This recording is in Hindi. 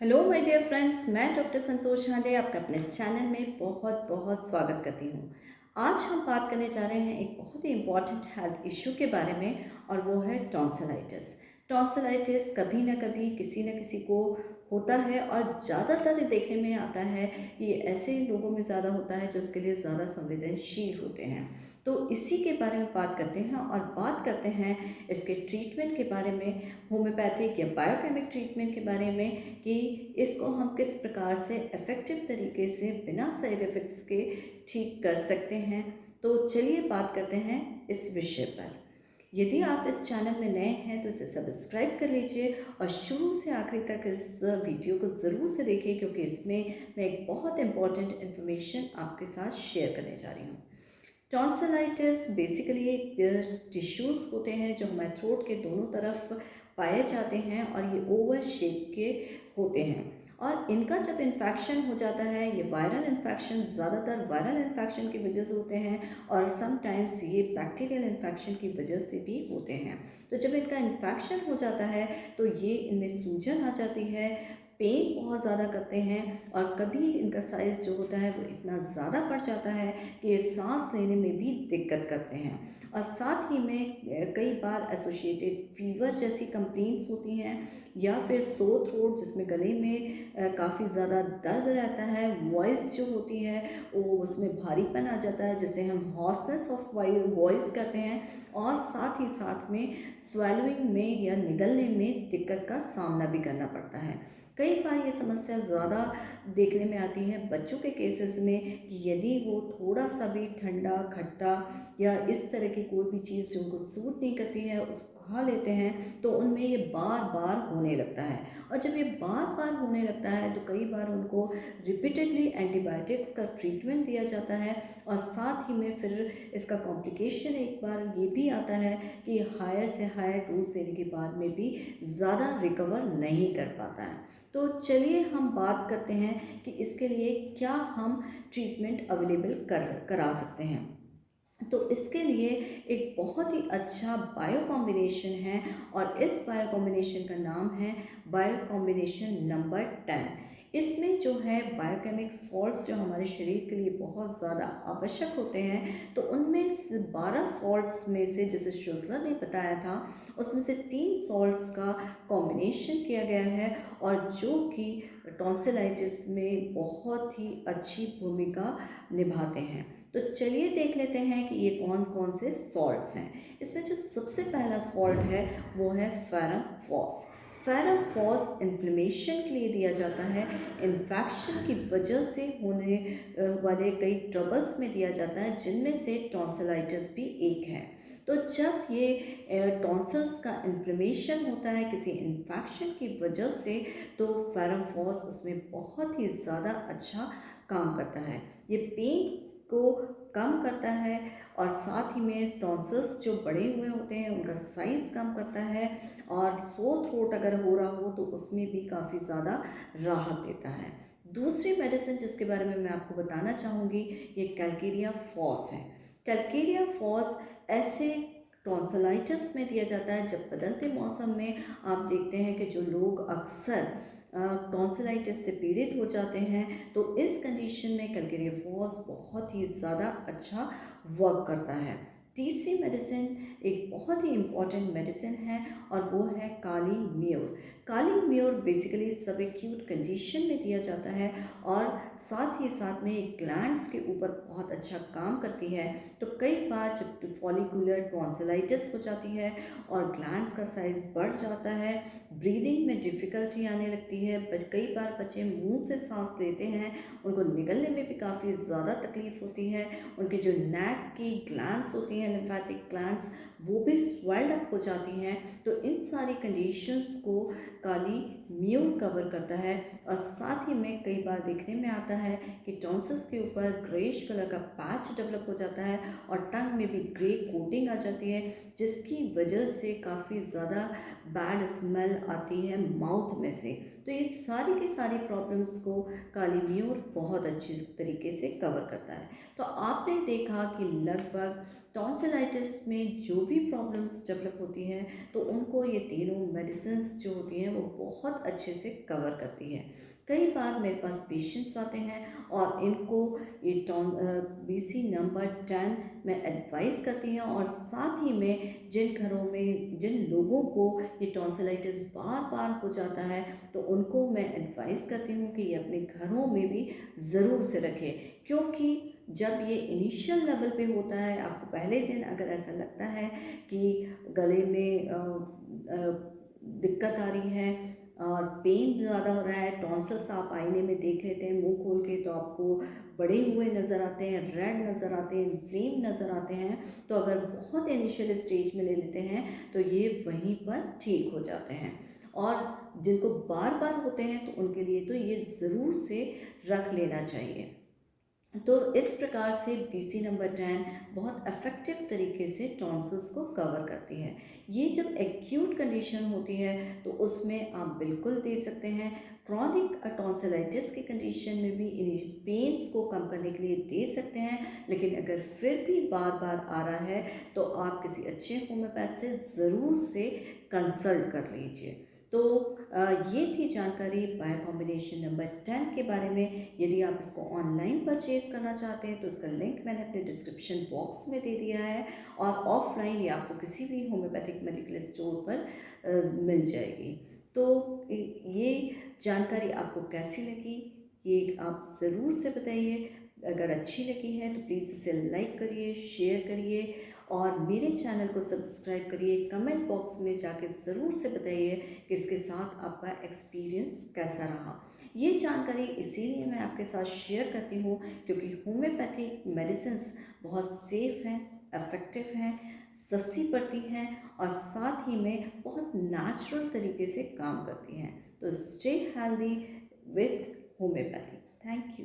हेलो माय डियर फ्रेंड्स, मैं डॉक्टर संतोष हांडे आपका अपने इस चैनल में बहुत बहुत स्वागत करती हूँ। आज हम बात करने जा रहे हैं एक बहुत ही इम्पॉर्टेंट हेल्थ इश्यू के बारे में और वो है टॉन्सिलाइटिस। टॉन्सिलाइटिस कभी ना कभी किसी न किसी को होता है और ज़्यादातर देखने में आता है कि ये ऐसे लोगों में ज़्यादा होता है जो इसके लिए ज़्यादा संवेदनशील होते हैं। तो इसी के बारे में बात करते हैं और बात करते हैं इसके ट्रीटमेंट के बारे में, होम्योपैथिक या बायोकेमिक ट्रीटमेंट के बारे में, कि इसको हम किस प्रकार से इफ़ेक्टिव तरीके से बिना साइड इफ़ेक्ट्स के ठीक कर सकते हैं। तो चलिए बात करते हैं इस विषय पर। यदि आप इस चैनल में नए हैं तो इसे सब्सक्राइब कर लीजिए और शुरू से आखिरी तक इस वीडियो को ज़रूर से देखिए, क्योंकि इसमें मैं एक बहुत इंपॉर्टेंट इन्फॉर्मेशन आपके साथ शेयर करने जा रही हूँ। टॉन्सिलाइटिस बेसिकली टिश्यूज़ होते हैं जो हमारे थ्रोट के दोनों तरफ पाए जाते हैं और ये ओवल शेप के होते हैं। और इनका जब इन्फेक्शन हो जाता है, ये वायरल इन्फेक्शन, ज़्यादातर वायरल इन्फेक्शन की वजह से होते हैं और समटाइम्स ये बैक्टीरियल इन्फेक्शन की वजह से भी होते हैं। तो जब इनका इन्फेक्शन हो जाता है तो ये इनमें सूजन आ जाती है, पेन बहुत ज़्यादा करते हैं और कभी इनका साइज़ जो होता है वो इतना ज़्यादा बढ़ जाता है कि ये सांस लेने में भी दिक्कत करते हैं। और साथ ही में कई बार एसोसिएटेड फीवर जैसी कंप्लेंट्स होती हैं, या फिर सो थ्रोट जिसमें गले में काफ़ी ज़्यादा दर्द रहता है, वॉइस जो होती है वो उसमें भारीपन आ जाता है जिसे हम हॉर्सनेस ऑफ वॉइस कहते हैं, और साथ ही साथ में स्वेलोइंग में या निगलने में दिक्कत का सामना भी करना पड़ता है। कई बार ये समस्या ज़्यादा देखने में आती है बच्चों के केसेस में, कि यदि वो थोड़ा सा भी ठंडा, खट्टा या इस तरह की कोई भी चीज़ जो उनको सूट नहीं करती है उसको खा लेते हैं तो उनमें ये बार बार होने लगता है। और जब ये बार बार होने लगता है तो कई बार उनको रिपीटेडली एंटीबायोटिक्स का ट्रीटमेंट दिया जाता है, और साथ ही में फिर इसका कॉम्प्लिकेशन एक बार ये भी आता है कि हायर से हायर डोज देने के बाद में भी ज़्यादा रिकवर नहीं कर पाता है। तो चलिए हम बात करते हैं कि इसके लिए क्या हम ट्रीटमेंट अवेलेबल करा सकते हैं। तो इसके लिए एक बहुत ही अच्छा बायो कॉम्बिनेशन है, और इस बायो कॉम्बिनेशन का नाम है बायो कॉम्बिनेशन नंबर 10। इसमें जो है बायोकेमिक सॉल्ट्स जो हमारे शरीर के लिए बहुत ज़्यादा आवश्यक होते हैं, तो उनमें से 12 सॉल्ट्स में से, जैसे शुज़लर ने बताया था, उसमें से 3 सॉल्ट्स का कॉम्बिनेशन किया गया है, और जो कि टॉन्सिलाइटिस में बहुत ही अच्छी भूमिका निभाते हैं। तो चलिए देख लेते हैं कि ये कौन कौन से सॉल्ट्स हैं। इसमें जो सबसे पहला सॉल्ट है वो है ferrum phos. Ferrum phos inflammation के लिए दिया जाता है, इन्फेक्शन की वजह से होने वाले कई ट्रबल्स में दिया जाता है, जिनमें से टॉन्सिलाइटिस भी एक है। तो जब ये टॉन्सिल्स का इन्फ्लेमेशन होता है किसी इन्फेक्शन की वजह से, तो फेरम फॉस उसमें बहुत ही ज़्यादा अच्छा काम करता है। ये पेन को कम करता है, और साथ ही में टॉन्सिल्स जो बड़े हुए होते हैं उनका साइज़ कम करता है, और सो थ्रोट अगर हो रहा हो तो उसमें भी काफ़ी ज़्यादा राहत देता है। दूसरी मेडिसिन जिसके बारे में मैं आपको बताना चाहूँगी, ये कैलकेरिया फॉस है। कैलकेरिया फॉस ऐसे टॉन्सिलाइटिस में दिया जाता है जब बदलते मौसम में आप देखते हैं कि जो लोग अक्सर टॉन्सिलाइटिस से पीड़ित हो जाते हैं, तो इस कंडीशन में कैलकेरियोफॉस बहुत ही ज़्यादा अच्छा वर्क करता है। तीसरी मेडिसिन एक बहुत ही इम्पॉर्टेंट मेडिसिन है, और वो है काली म्योर। काली म्योर बेसिकली सब एक्यूट कंडीशन में दिया जाता है, और साथ ही साथ में ग्लैंड्स के ऊपर बहुत अच्छा काम करती है। तो कई बार जब फॉलिकुलर टॉन्सिलाइटिस हो जाती है और ग्लैंड्स का साइज़ बढ़ जाता है, ब्रीदिंग में डिफ़िकल्टी आने लगती है, कई बार बच्चे मुंह से सांस लेते हैं, उनको निगलने में भी काफ़ी ज़्यादा तकलीफ़ होती है, उनकी जो नेक की ग्लैंड्स होती हैं, लिम्फेटिक ग्लैंड्स, वो भी स्वेल्ड अप हो जाती हैं। तो इन सारी कंडीशंस को काली म्योर कवर करता है, और साथ ही में कई बार देखने में आता है कि टॉन्सिल्स के ऊपर ग्रेइश कलर का पैच डेवलप हो जाता है, और टंग में भी ग्रे कोटिंग आ जाती है, जिसकी वजह से काफ़ी ज़्यादा बैड स्मेल आती है माउथ में से। तो ये सारी की सारी प्रॉब्लम्स को काली म्योर बहुत अच्छी तरीके से कवर करता है। तो आपने देखा कि लगभग टॉन्सिलाइटिस में जो भी प्रॉब्लम्स डेवलप होती हैं तो उनको ये तीनों मेडिसिन्स जो होती हैं वो बहुत अच्छे से कवर करती है। कई बार मेरे पास पेशेंट्स आते हैं और इनको ये बीसी नंबर 10 मैं एडवाइस करती हूँ, और साथ ही में जिन घरों में जिन लोगों को ये टॉन्सिलाइटिस बार बार हो जाता है तो उनको मैं एडवाइस करती हूँ कि ये अपने घरों में भी ज़रूर से रखें, क्योंकि जब ये इनिशियल लेवल पे होता है, आपको पहले दिन अगर ऐसा लगता है कि गले में दिक्कत आ रही है और पेन ज़्यादा हो रहा है, टॉन्सिल्स आप आईने में देख लेते हैं मुंह खोल के तो आपको बड़े हुए नज़र आते हैं, रेड नज़र आते हैं, इन्फ्लेम नज़र आते हैं, तो अगर बहुत इनिशियल स्टेज में ले लेते हैं तो ये वहीं पर ठीक हो जाते हैं। और जिनको बार बार होते हैं तो उनके लिए तो ये ज़रूर से रख लेना चाहिए। तो इस प्रकार से बीसी नंबर 10 बहुत इफ़ेक्टिव तरीके से टॉन्सिल्स को कवर करती है। ये जब एक्यूट कंडीशन होती है तो उसमें आप बिल्कुल दे सकते हैं। क्रॉनिक टॉन्सिलाइटिस की कंडीशन में भी इन पेन्स को कम करने के लिए दे सकते हैं, लेकिन अगर फिर भी बार बार आ रहा है तो आप किसी अच्छे होम्योपैथ से ज़रूर से कंसल्ट कर लीजिए। तो ये थी जानकारी बायो कॉम्बिनेशन नंबर 10 के बारे में। यदि आप इसको ऑनलाइन परचेज़ करना चाहते हैं तो इसका लिंक मैंने अपने डिस्क्रिप्शन बॉक्स में दे दिया है, और ऑफलाइन ये आपको किसी भी होम्योपैथिक मेडिकल स्टोर पर मिल जाएगी। तो ये जानकारी आपको कैसी लगी ये आप ज़रूर से बताइए। अगर अच्छी लगी है तो प्लीज़ इसे लाइक करिए, शेयर करिए और मेरे चैनल को सब्सक्राइब करिए। कमेंट बॉक्स में जाके ज़रूर से बताइए कि इसके साथ आपका एक्सपीरियंस कैसा रहा। ये जानकारी इसीलिए मैं आपके साथ शेयर करती हूँ क्योंकि होम्योपैथिक मेडिसिन्स बहुत सेफ़ हैं, इफ़ेक्टिव हैं, सस्ती पड़ती हैं और साथ ही में बहुत नेचुरल तरीके से काम करती हैं। तो stay healthy with homeopathy. Thank you.